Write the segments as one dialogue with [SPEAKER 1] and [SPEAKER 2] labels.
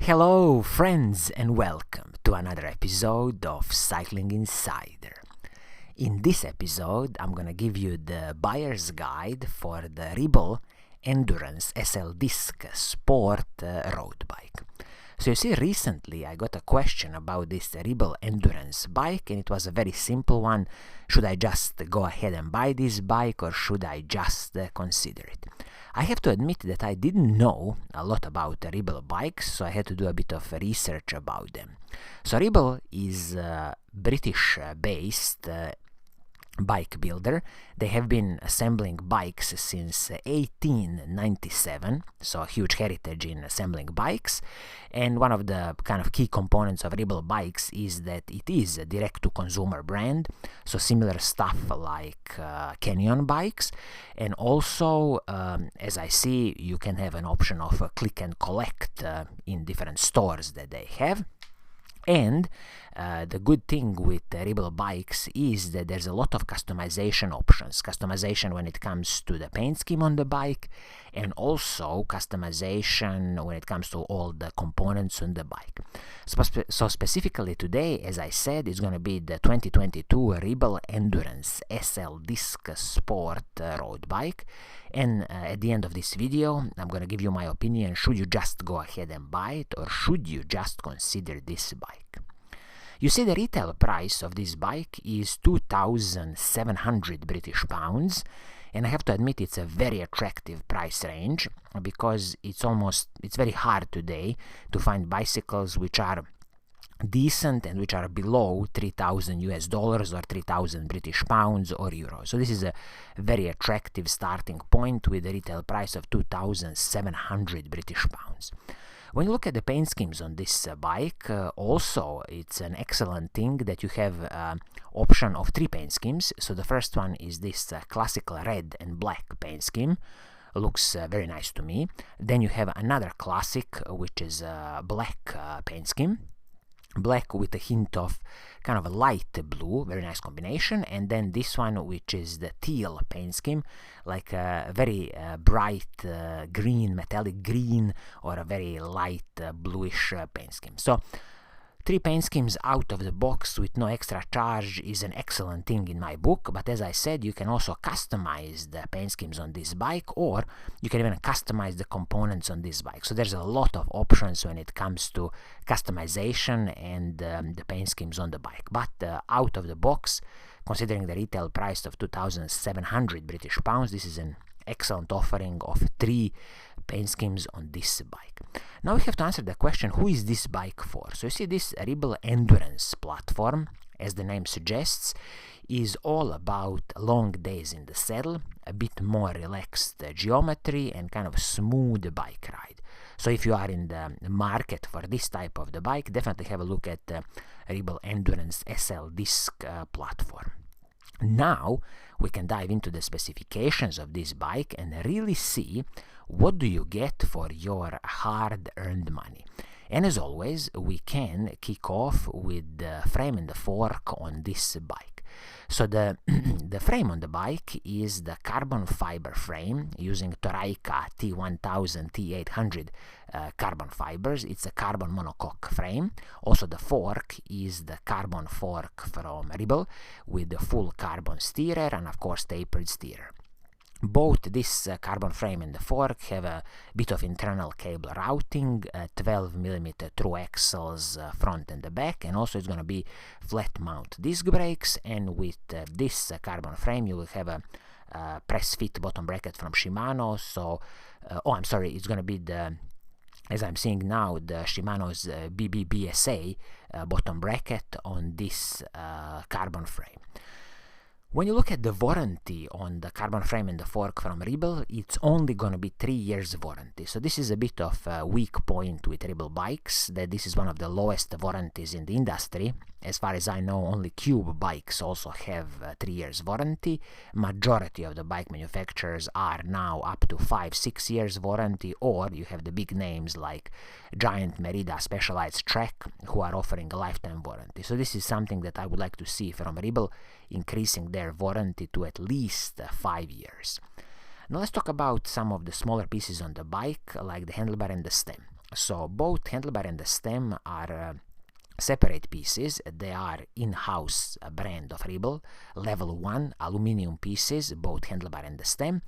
[SPEAKER 1] Hello, friends, and welcome to another episode of Cycling Insider. In this episode, I'm gonna give you the buyer's guide for the Ribble Endurance SL Disc Sport road bike. So you see, recently I got a question about this Ribble Endurance bike, and it was a very simple one. Should I just go ahead and buy this bike, or should I just consider it? I have to admit that I didn't know a lot about Ribble bikes, so I had to do a bit of research about them. So Ribble is a British-based bike builder. They have been assembling bikes since 1897, so a huge heritage in assembling bikes. And one of the kind of key components of Ribble Bikes is that it is a direct-to-consumer brand, so similar stuff like Canyon bikes. And also, as I see, you can have an option of click and collect in different stores that they have. And the good thing with Ribble Bikes is that there's a lot of customization options. Customization when it comes to the paint scheme on the bike, and also customization when it comes to all the components on the bike. So specifically today, as I said, it's going to be the 2022 Ribble Endurance SL Disc Sport road bike. And at the end of this video, I'm going to give you my opinion. Should you just go ahead and buy it, or should you just consider this bike? You see, the retail price of this bike is 2,700 British pounds, and I have to admit it's a very attractive price range, because it's very hard today to find bicycles which are decent and which are below 3,000 US dollars or 3,000 British pounds or euros. So this is a very attractive starting point with a retail price of 2,700 British pounds. When you look at the paint schemes on this bike, also it's an excellent thing that you have option of 3 paint schemes. So the first one is this classical red and black paint scheme. Looks very nice to me. Then you have another classic, which is black paint scheme. Black with a hint of kind of a light blue, very nice combination. And then this one, which is the teal paint scheme, like a very bright green, metallic green, or a very light bluish paint scheme. So 3 paint schemes out of the box with no extra charge is an excellent thing in my book. But as I said, you can also customize the paint schemes on this bike, or you can even customize the components on this bike. So there's a lot of options when it comes to customization and the paint schemes on the bike. But out of the box, considering the retail price of 2,700 British pounds, this is an excellent offering of 3 paint schemes on this bike. Now we have to answer the question, who is this bike for? So you see, this Ribble Endurance platform, as the name suggests, is all about long days in the saddle, a bit more relaxed geometry, and kind of smooth bike ride. So if you are in the market for this type of the bike, definitely have a look at the Ribble Endurance SL Disc platform. Now we can dive into the specifications of this bike and really see what do you get for your hard-earned money. And as always, we can kick off with the frame and the fork on this bike. So the frame on the bike is the carbon fiber frame using Toraika T1000, T800 carbon fibers. It's a carbon monocoque frame. Also the fork is the carbon fork from Ribble with the full carbon steerer and of course tapered steerer. Both this carbon frame and the fork have a bit of internal cable routing, 12mm through axles front and the back, and also it's going to be flat mount disc brakes. And with this carbon frame you will have a press fit bottom bracket from Shimano. So it's going to be the, as I'm seeing now, the Shimano's BBSA bottom bracket on this carbon frame. When you look at the warranty on the carbon frame and the fork from Ribble, it's only going to be 3 years warranty. So this is a bit of a weak point with Ribble bikes, that this is one of the lowest warranties in the industry. As far as I know, only Cube bikes also have 3 years warranty. Majority of the bike manufacturers are now up to 5-6 years warranty, or you have the big names like Giant, Merida, Specialized, Trek, who are offering a lifetime warranty. So this is something that I would like to see from Ribble, increasing their warranty to at least 5 years. Now let's talk about some of the smaller pieces on the bike, like the handlebar and the stem. So both handlebar and the stem are separate pieces. They are in-house brand of Ribble, level 1 aluminium pieces, both handlebar and the stem.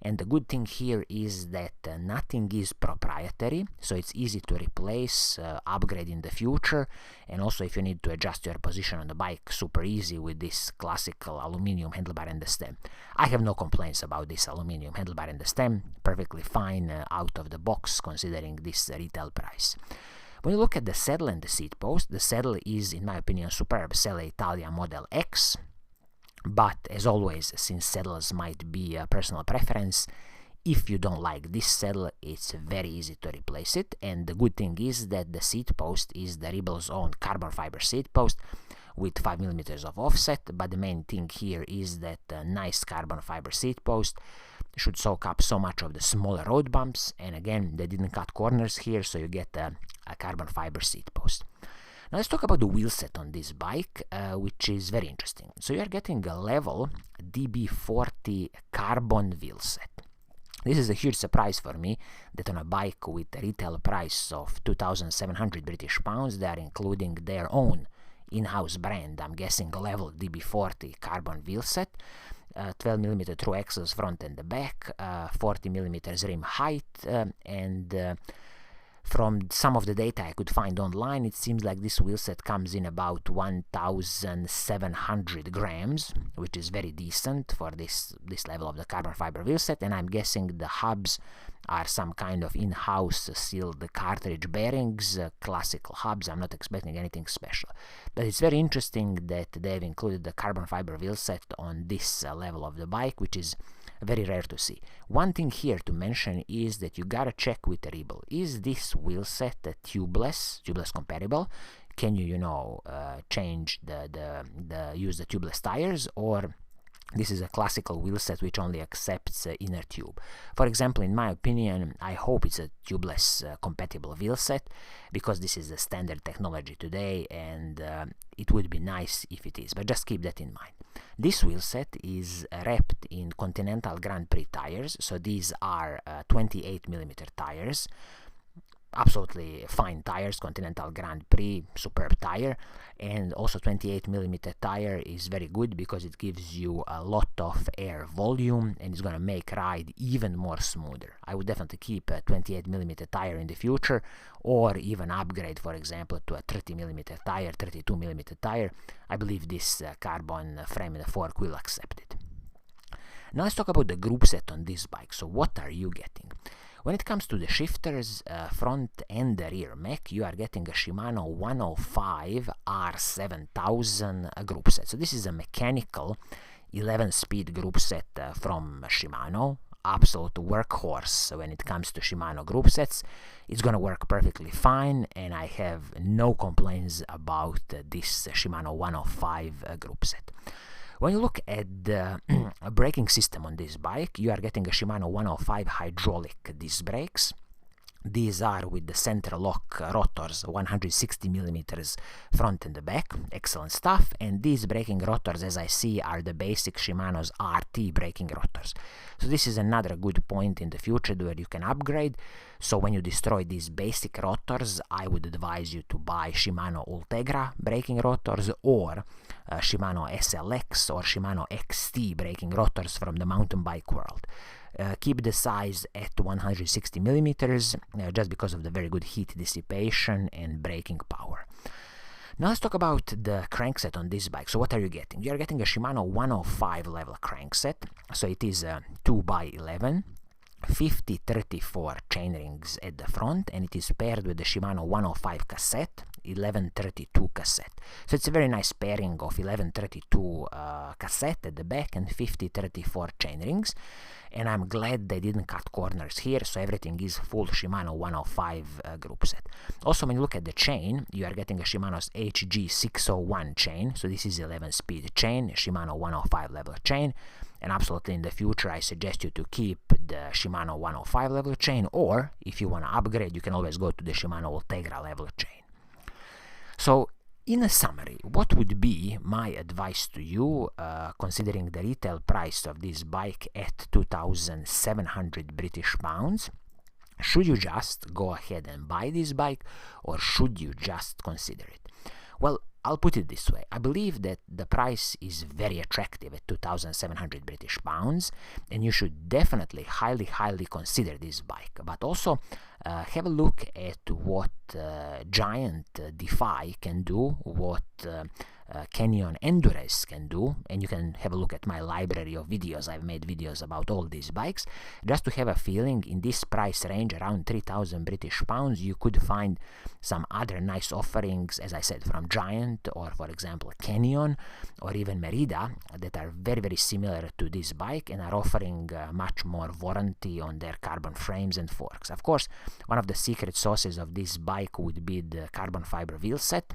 [SPEAKER 1] And the good thing here is that nothing is proprietary, so it's easy to replace, upgrade in the future, and also if you need to adjust your position on the bike, super easy with this classical aluminium handlebar and the stem. I have no complaints about this aluminium handlebar and the stem, perfectly fine out of the box considering this retail price. When you look at the saddle and the seat post, the saddle is, in my opinion, superb Selle Italia Model X. But as always, since saddles might be a personal preference, if you don't like this saddle, it's very easy to replace it. And the good thing is that the seat post is the Ribble's own carbon fiber seat post with 5mm of offset. But the main thing here is that a nice carbon fiber seat post should soak up so much of the smaller road bumps. And again, they didn't cut corners here, so you get a carbon fiber seat post. Now let's talk about the wheel set on this bike, which is very interesting. So you are getting a level DB40 carbon wheel set. This is a huge surprise for me that on a bike with a retail price of 2,700 British pounds, they are including their own in-house brand, I'm guessing level DB40 carbon wheel set. 12mm through axles front and the back, 40mm rim height, and from some of the data I could find online, it seems like this wheel set comes in about 1,700 grams, which is very decent for this level of the carbon fiber wheel set. And I'm guessing the hubs are some kind of in-house sealed cartridge bearings, classical hubs. I'm not expecting anything special. But it's very interesting that they've included the carbon fiber wheel set on this level of the bike, which is very rare to see. One thing here to mention is that you gotta check with the Ribble. Is this wheel set tubeless compatible? Can you, change use the tubeless tires, or this is a classical wheel set which only accepts inner tube? For example, in my opinion, I hope it's a tubeless compatible wheel set, because this is the standard technology today, and it would be nice if it is, but just keep that in mind. This wheel set is wrapped in Continental Grand Prix tires, so these are 28mm tires. Absolutely fine tires, Continental Grand Prix, superb tire. And also 28mm tire is very good because it gives you a lot of air volume and it's going to make ride even more smoother. I would definitely keep a 28mm tire in the future, or even upgrade, for example, to a 30mm tire, 32mm tire. I believe this carbon frame and fork will accept it. Now let's talk about the group set on this bike. So what are you getting? When it comes to the shifters, front and the rear mech, you are getting a Shimano 105 R7000 group set. So this is a mechanical 11-speed group set from Shimano. Absolute workhorse when it comes to Shimano group sets. It's gonna work perfectly fine, and I have no complaints about this Shimano 105 group set. When you look at the braking system on this bike, you are getting a Shimano 105 hydraulic disc brakes. These are with the center lock rotors, 160mm front and the back, excellent stuff. And these braking rotors, as I see, are the basic Shimano's RT braking rotors. So this is another good point in the future where you can upgrade. So when you destroy these basic rotors, I would advise you to buy Shimano Ultegra braking rotors, or Shimano SLX or Shimano XT braking rotors from the mountain bike world. Keep the size at 160mm just because of the very good heat dissipation and braking power. Now let's talk about the crankset on this bike. So what are you getting? You are getting a Shimano 105 level crankset. So it is a 2x11, 50-34 chainrings at the front, and it is paired with the Shimano 105 cassette, 1132 cassette. So it's a very nice pairing of 1132 cassette at the back and 50-34 chainrings. And I'm glad they didn't cut corners here, so everything is full Shimano 105 group set. Also, when you look at the chain, you are getting a Shimano's HG601 chain. So this is 11-speed chain, Shimano 105 level chain. And absolutely in the future, I suggest you to keep the Shimano 105 level chain, or if you want to upgrade, you can always go to the Shimano Ultegra level chain. So, in a summary, what would be my advice to you, considering the retail price of this bike at 2,700 British pounds? Should you just go ahead and buy this bike, or should you just consider it? Well, I'll put it this way. I believe that the price is very attractive at 2,700 British pounds, and you should definitely highly consider this bike. But also have a look at what Giant Defy can do, what Canyon Endurance can do, and you can have a look at my library of videos. I've made videos about all these bikes, just to have a feeling. In this price range, around 3,000 British pounds, you could find some other nice offerings, as I said, from Giant, or for example Canyon, or even Merida, that are very similar to this bike and are offering much more warranty on their carbon frames and forks. Of course, one of the secret sauces of this bike would be the carbon fiber wheel set,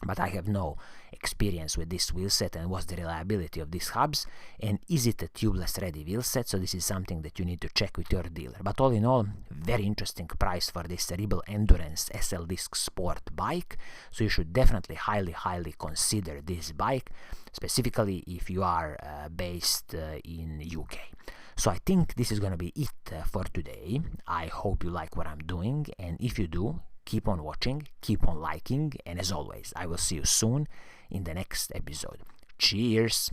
[SPEAKER 1] but I have no experience with this wheel set and what's the reliability of these hubs, and is it a tubeless ready wheel set, so this is something that you need to check with your dealer. But all in all, very interesting price for this Ribble Endurance SL Disc Sport bike, so you should definitely highly consider this bike, specifically if you are based in UK. So I think this is going to be it for today. I hope you like what I'm doing, and if you do, keep on watching, keep on liking, and as always, I will see you soon in the next episode. Cheers!